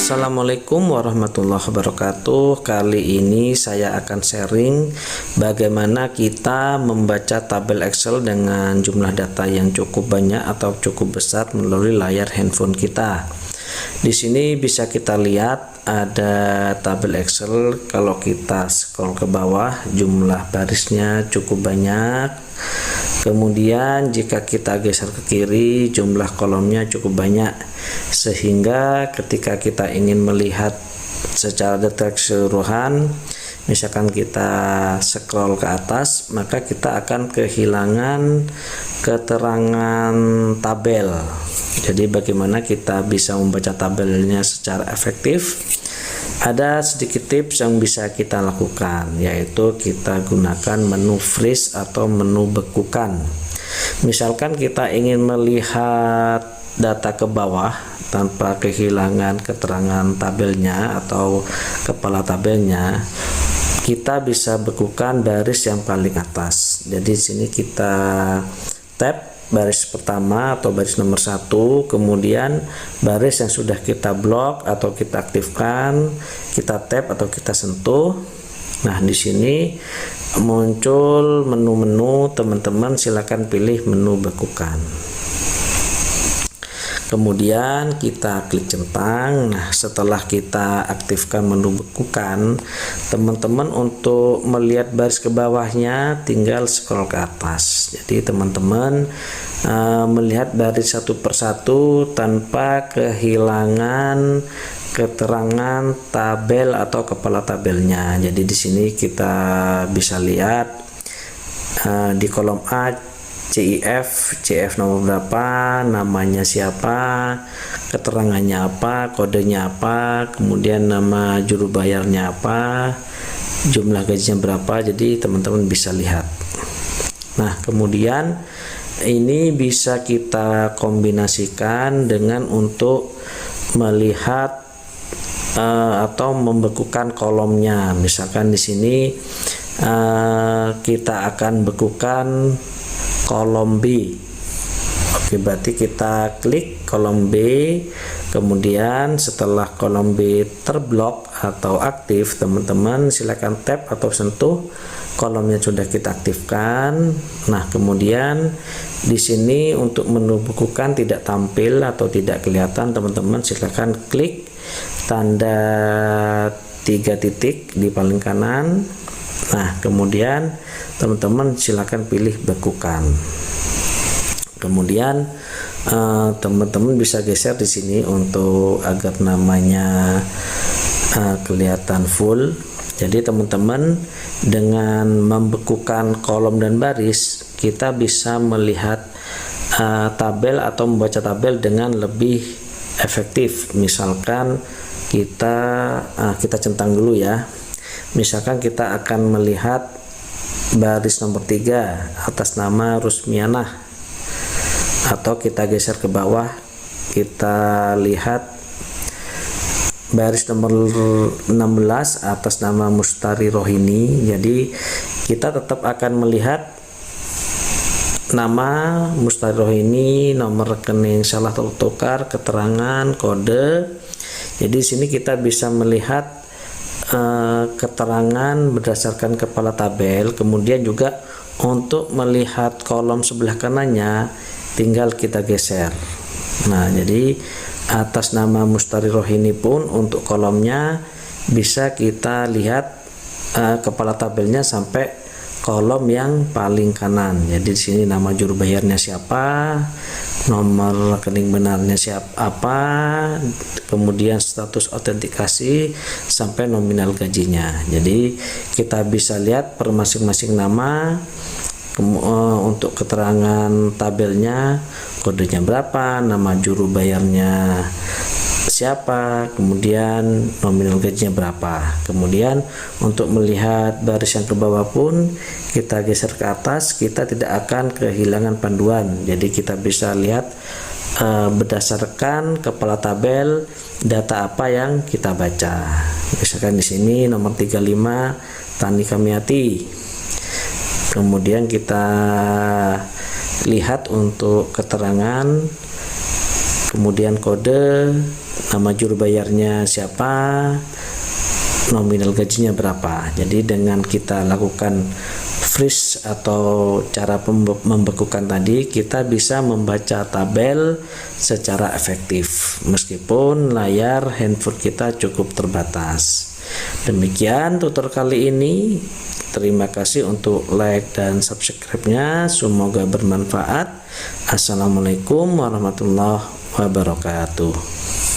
Assalamualaikum warahmatullahi wabarakatuh. Kali ini saya akan sharing bagaimana kita membaca tabel Excel dengan jumlah data yang cukup banyak atau cukup besar melalui layar handphone kita. Di sini bisa kita lihat ada tabel Excel. Kalau kita scroll ke bawah, jumlah barisnya cukup banyak. Kemudian jika kita geser ke kiri, jumlah kolomnya cukup banyak, sehingga ketika kita ingin melihat secara detail keseluruhan, misalkan kita scroll ke atas, maka kita akan kehilangan keterangan tabel. Jadi bagaimana kita bisa membaca tabelnya secara efektif? Ada sedikit tips yang bisa kita lakukan, yaitu kita gunakan menu freeze atau menu bekukan. Misalkan kita ingin melihat data ke bawah tanpa kehilangan keterangan tabelnya atau kepala tabelnya, kita bisa bekukan baris yang paling atas. Jadi di sini kita tap baris pertama atau baris nomor 1, kemudian baris yang sudah kita blok atau kita aktifkan, kita tap atau kita sentuh. Nah, di sini muncul menu-menu, teman-teman silakan pilih menu bekukan. Kemudian kita klik centang. Nah, setelah kita aktifkan menu bekukan, teman-teman untuk melihat baris ke bawahnya tinggal scroll ke atas. Jadi teman-teman melihat baris satu persatu tanpa kehilangan keterangan tabel atau kepala tabelnya. Jadi di sini kita bisa lihat di kolom A, CIF nomor berapa, namanya siapa, keterangannya apa, kodenya apa, kemudian nama juru bayarnya apa, jumlah gajinya berapa. Jadi teman-teman bisa lihat. Nah, kemudian ini bisa kita kombinasikan dengan untuk melihat atau membekukan kolomnya. Misalkan di sini kita akan bekukan kolom B. Oke, berarti kita klik kolom B, kemudian setelah kolom B terblok atau aktif, teman-teman silakan tap atau sentuh kolomnya sudah kita aktifkan. Nah, kemudian di sini untuk menu bekukan tidak tampil atau tidak kelihatan, teman-teman silakan klik tanda 3 titik di paling kanan. Nah, kemudian teman-teman silakan pilih bekukan. Kemudian teman-teman bisa geser di sini untuk agar namanya kelihatan full. Jadi teman-teman dengan membekukan kolom dan baris, kita bisa melihat tabel atau membaca tabel dengan lebih efektif. Misalkan kita centang dulu ya. Misalkan kita akan melihat baris nomor 3 atas nama Rusmianah, atau kita geser ke bawah, kita lihat baris nomor 16 atas nama Mustari Rohini. Jadi kita tetap akan melihat nama Mustari Rohini, nomor rekening salah tertukar, keterangan, kode. Jadi di sini kita bisa melihat keterangan berdasarkan kepala tabel. Kemudian juga untuk melihat kolom sebelah kanannya tinggal kita geser. Nah, jadi atas nama Mustari Rohini pun untuk kolomnya bisa kita lihat kepala tabelnya sampai kolom yang paling kanan. Jadi di sini nama juru bayarnya siapa, nomor rekening benarnya siapa, kemudian status autentikasi sampai nominal gajinya. Jadi kita bisa lihat per masing-masing nama, untuk keterangan tabelnya, kodenya berapa, nama juru bayarnya siapa, kemudian nominal gajinya berapa. Kemudian untuk melihat baris yang ke bawah pun kita geser ke atas, kita tidak akan kehilangan panduan. Jadi kita bisa lihat berdasarkan kepala tabel data apa yang kita baca. Misalkan di sini nomor 35 Tani Kamiati. Kemudian kita lihat untuk keterangan, kemudian kode, nama juru bayarnya siapa, nominal gajinya berapa. Jadi dengan kita lakukan freeze atau cara membekukan tadi, kita bisa membaca tabel secara efektif meskipun layar handphone kita cukup terbatas. Demikian tutor kali ini. Terima kasih untuk like dan subscribe-nya. Semoga bermanfaat. Assalamualaikum warahmatullahi wabarakatuh.